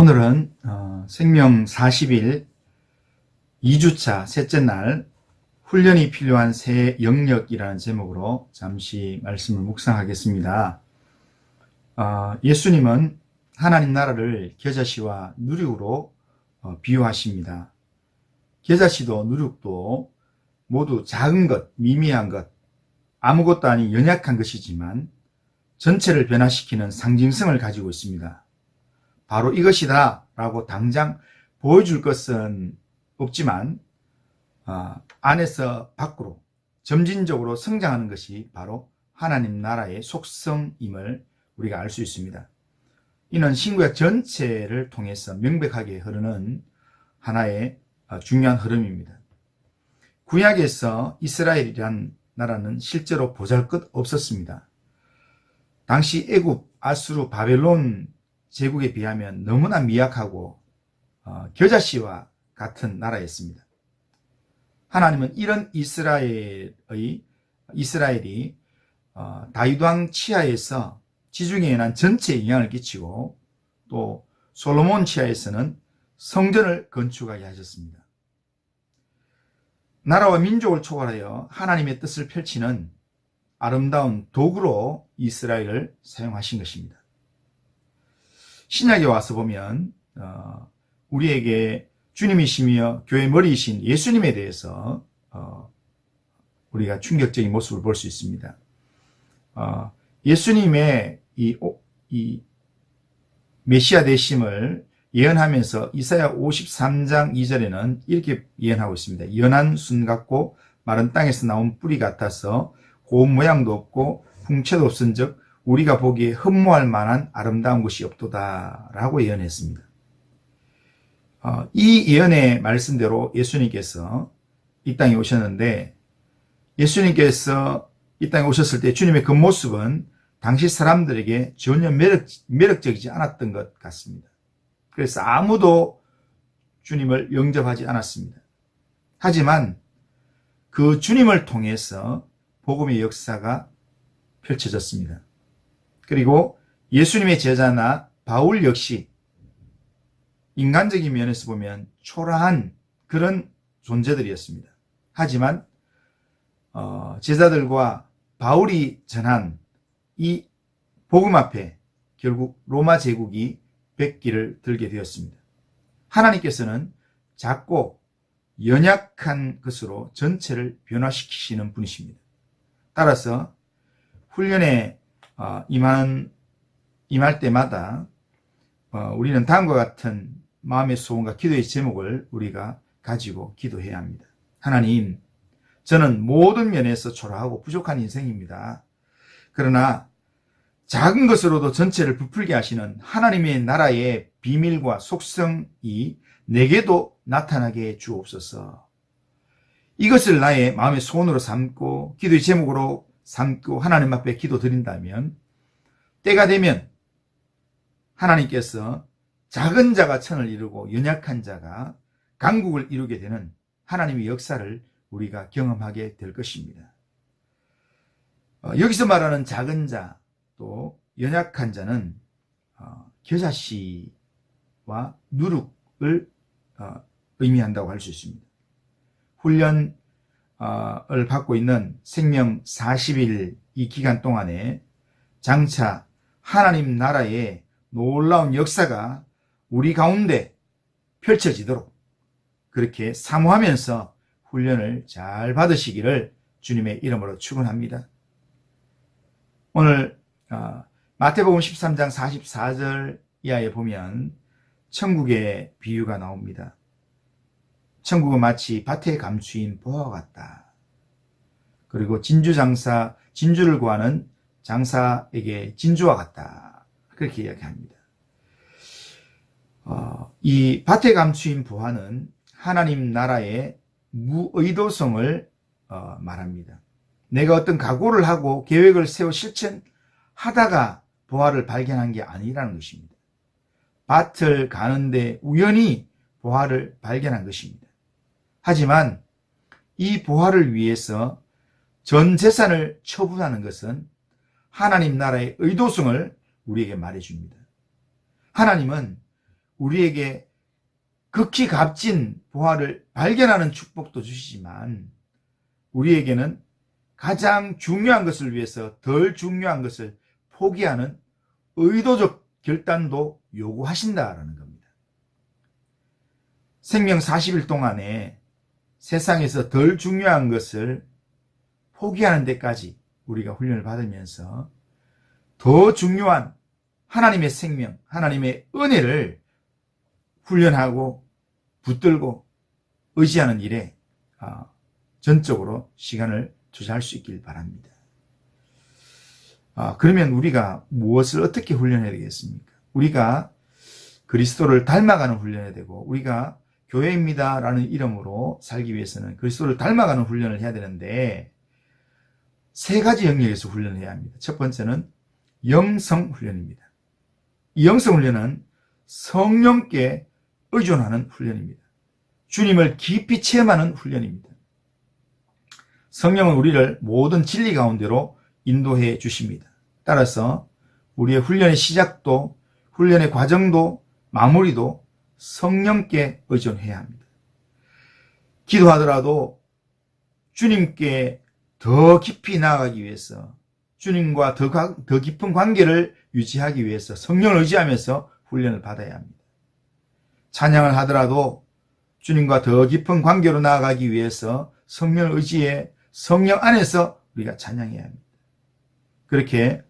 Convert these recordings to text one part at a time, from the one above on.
오늘은 생명 40일 2주차 셋째 날 훈련이 필요한 새 영역이라는 제목으로 잠시 말씀을 묵상하겠습니다. 예수님은 하나님 나라를 겨자씨와 누룩으로 비유하십니다. 겨자씨도 누룩도 모두 작은 것, 미미한 것, 아무것도 아닌 연약한 것이지만 전체를 변화시키는 상징성을 가지고 있습니다. 바로 이것이다 라고 당장 보여줄 것은 없지만 안에서 밖으로 점진적으로 성장하는 것이 바로 하나님 나라의 속성임을 우리가 알 수 있습니다. 이는 신구약 전체를 통해서 명백하게 흐르는 하나의 중요한 흐름입니다. 구약에서 이스라엘이란 나라는 실제로 보잘것 없었습니다. 당시 애굽, 아수르, 바벨론 제국에 비하면 너무나 미약하고 겨자씨와 같은 나라였습니다. 하나님은 이런 이스라엘이 다윗왕 치하에서 지중해 연안 전체에 영향을 끼치고 또 솔로몬 치하에서는 성전을 건축하게 하셨습니다. 나라와 민족을 초월하여 하나님의 뜻을 펼치는 아름다운 도구로 이스라엘을 사용하신 것입니다. 신약에 와서 보면 우리에게 주님이시며 교회 머리이신 예수님에 대해서 우리가 충격적인 모습을 볼 수 있습니다. 예수님의 이 메시아 되심을 예언하면서 이사야 53장 2절에는 이렇게 예언하고 있습니다. 연한 순 같고 마른 땅에서 나온 뿌리 같아서 고운 모양도 없고 풍채도 없은즉 우리가 보기에 흠모할 만한 아름다운 것이 없도다 라고 예언했습니다. 이 예언의 말씀대로 예수님께서 이 땅에 오셨는데, 예수님께서 이 땅에 오셨을 때 주님의 그 모습은 당시 사람들에게 전혀 매력적이지 않았던 것 같습니다. 그래서 아무도 주님을 영접하지 않았습니다. 하지만 그 주님을 통해서 복음의 역사가 펼쳐졌습니다. 그리고 예수님의 제자나 바울 역시 인간적인 면에서 보면 초라한 그런 존재들이었습니다. 하지만 제자들과 바울이 전한 이 복음 앞에 결국 로마 제국이 백기를 들게 되었습니다. 하나님께서는 작고 연약한 것으로 전체를 변화시키시는 분이십니다. 따라서 훈련에 임할 때마다 우리는 다음과 같은 마음의 소원과 기도의 제목을 우리가 가지고 기도해야 합니다. 하나님, 저는 모든 면에서 초라하고 부족한 인생입니다. 그러나 작은 것으로도 전체를 부풀게 하시는 하나님의 나라의 비밀과 속성이 내게도 나타나게 주옵소서. 이것을 나의 마음의 소원으로 삼고 기도의 제목으로 삼고 하나님 앞에 기도드린다면 때가 되면 하나님께서 작은 자가 천을 이루고 연약한 자가 강국을 이루게 되는 하나님의 역사를 우리가 경험하게 될 것입니다. 여기서 말하는 작은 자 또 연약한 자는 겨자씨와 누룩을 의미한다고 할 수 있습니다. 훈련을 받고 있는 생명 40일 이 기간 동안에 장차 하나님 나라의 놀라운 역사가 우리 가운데 펼쳐지도록 그렇게 사모하면서 훈련을 잘 받으시기를 주님의 이름으로 축원합니다. 오늘 마태복음 13장 44절 이하에 보면 천국의 비유가 나옵니다. 천국은 마치 밭에 감추인 보화와 같다. 그리고 진주를 구하는 장사에게 진주와 같다. 그렇게 이야기합니다. 이 밭에 감추인 보화는 하나님 나라의 무의도성을 말합니다. 내가 어떤 각오를 하고 계획을 세워 실천하다가 보화를 발견한 게 아니라는 것입니다. 밭을 가는데 우연히 보화를 발견한 것입니다. 하지만 이 보화를 위해서 전 재산을 처분하는 것은 하나님 나라의 의도성을 우리에게 말해줍니다. 하나님은 우리에게 극히 값진 보화를 발견하는 축복도 주시지만 우리에게는 가장 중요한 것을 위해서 덜 중요한 것을 포기하는 의도적 결단도 요구하신다라는 겁니다. 생명 40일 동안에 세상에서 덜 중요한 것을 포기하는 데까지 우리가 훈련을 받으면서 더 중요한 하나님의 생명, 하나님의 은혜를 훈련하고 붙들고 의지하는 일에 전적으로 시간을 투자할 수 있길 바랍니다. 그러면 우리가 무엇을 어떻게 훈련해야 되겠습니까? 우리가 그리스도를 닮아가는 훈련해야 되고 우리가 교회입니다 라는 이름으로 살기 위해서는 그리스도를 닮아가는 훈련을 해야 되는데 세 가지 영역에서 훈련을 해야 합니다. 첫 번째는 영성 훈련입니다. 이 영성 훈련은 성령께 의존하는 훈련입니다. 주님을 깊이 체험하는 훈련입니다. 성령은 우리를 모든 진리 가운데로 인도해 주십니다. 따라서 우리의 훈련의 시작도 훈련의 과정도 마무리도 성령께 의존해야 합니다. 기도하더라도 주님께 더 깊이 나아가기 위해서 주님과 더 깊은 관계를 유지하기 위해서 성령을 의지하면서 훈련을 받아야 합니다. 찬양을 하더라도 주님과 더 깊은 관계로 나아가기 위해서 성령을 의지해 성령 안에서 우리가 찬양해야 합니다. 그렇게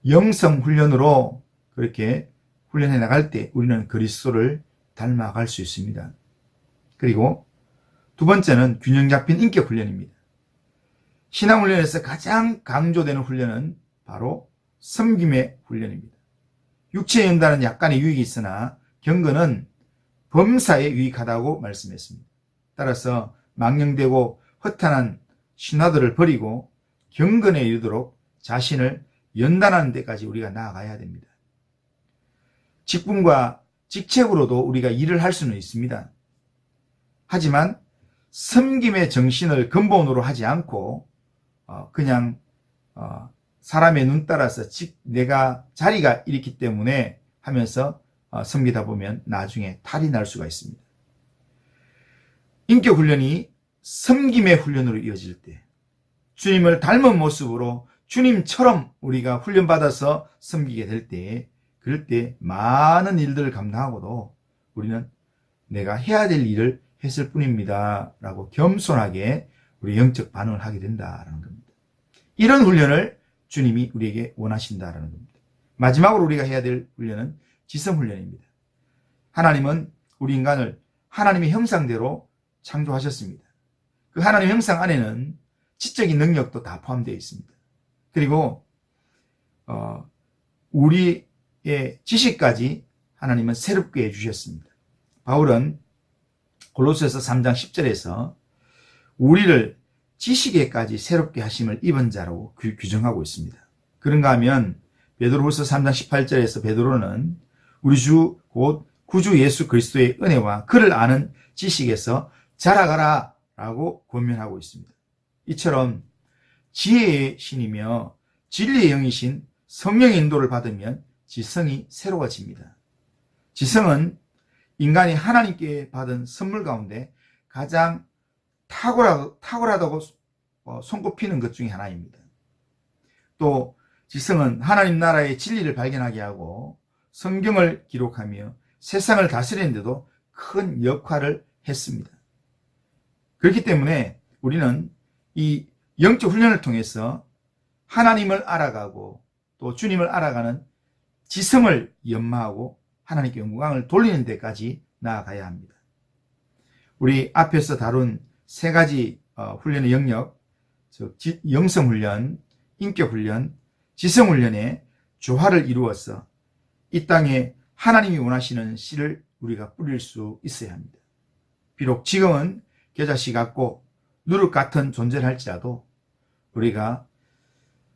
영성 훈련으로 그렇게 훈련해 나갈 때 우리는 그리스도를 닮아갈 수 있습니다. 그리고 두 번째는 균형 잡힌 인격 훈련입니다. 신앙 훈련에서 가장 강조되는 훈련은 바로 섬김의 훈련입니다. 육체의 연단은 약간의 유익이 있으나 경건은 범사에 유익하다고 말씀했습니다. 따라서 망령되고 허탄한 신화들을 버리고 경건에 이르도록 자신을 연단하는 데까지 우리가 나아가야 됩니다. 직분과 직책으로도 우리가 일을 할 수는 있습니다. 하지만 섬김의 정신을 근본으로 하지 않고 그냥 사람의 눈 따라서 내가 자리가 이렇기 때문에 하면서 섬기다 보면 나중에 탈이 날 수가 있습니다. 인격 훈련이 섬김의 훈련으로 이어질 때 주님을 닮은 모습으로 주님처럼 우리가 훈련받아서 섬기게 될 때 그럴 때 많은 일들을 감당하고도 우리는 내가 해야 될 일을 했을 뿐입니다 라고 겸손하게 우리 영적 반응을 하게 된다는 겁니다. 이런 훈련을 주님이 우리에게 원하신다는 겁니다. 마지막으로 우리가 해야 될 훈련은 지성훈련입니다. 하나님은 우리 인간을 하나님의 형상대로 창조하셨습니다. 그 하나님의 형상 안에는 지적인 능력도 다 포함되어 있습니다. 그리고 우리의 지식까지 하나님은 새롭게 해주셨습니다. 바울은 골로새서 3장 10절에서 우리를 지식에까지 새롭게 하심을 입은 자로 규정하고 있습니다. 그런가 하면 베드로후서 3장 18절에서 베드로는 우리 주 곧 구주 예수 그리스도의 은혜와 그를 아는 지식에서 자라가라 라고 권면하고 있습니다. 이처럼 지혜의 신이며 진리의 영이신 성령의 인도를 받으면 지성이 새로워집니다. 지성은 인간이 하나님께 받은 선물 가운데 가장 탁월하다고 손꼽히는 것 중에 하나입니다. 또 지성은 하나님 나라의 진리를 발견하게 하고 성경을 기록하며 세상을 다스리는데도 큰 역할을 했습니다. 그렇기 때문에 우리는 이 영적 훈련을 통해서 하나님을 알아가고 또 주님을 알아가는 지성을 연마하고 하나님께 영광을 돌리는 데까지 나아가야 합니다. 우리 앞에서 다룬 세 가지 훈련의 영역, 즉 영성훈련, 인격훈련, 지성훈련의 조화를 이루어서 이 땅에 하나님이 원하시는 씨를 우리가 뿌릴 수 있어야 합니다. 비록 지금은 겨자씨 같고 누룩 같은 존재를 할지라도 우리가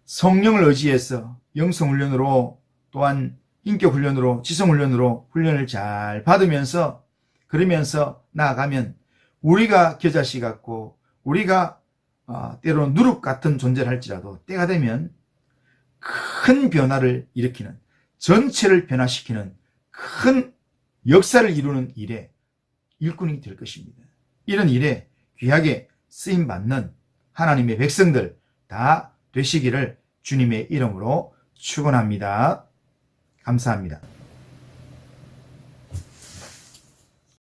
성령을 의지해서 영성훈련으로 또한 인격훈련으로 지성훈련으로 훈련을 잘 받으면서 그러면서 나아가면 우리가 겨자씨 같고 우리가 때로는 누룩 같은 존재를 할지라도 때가 되면 큰 변화를 일으키는 전체를 변화시키는 큰 역사를 이루는 일에 일꾼이 될 것입니다. 이런 일에 귀하게 쓰임받는 하나님의 백성들 다 되시기를 주님의 이름으로 축원합니다. 감사합니다.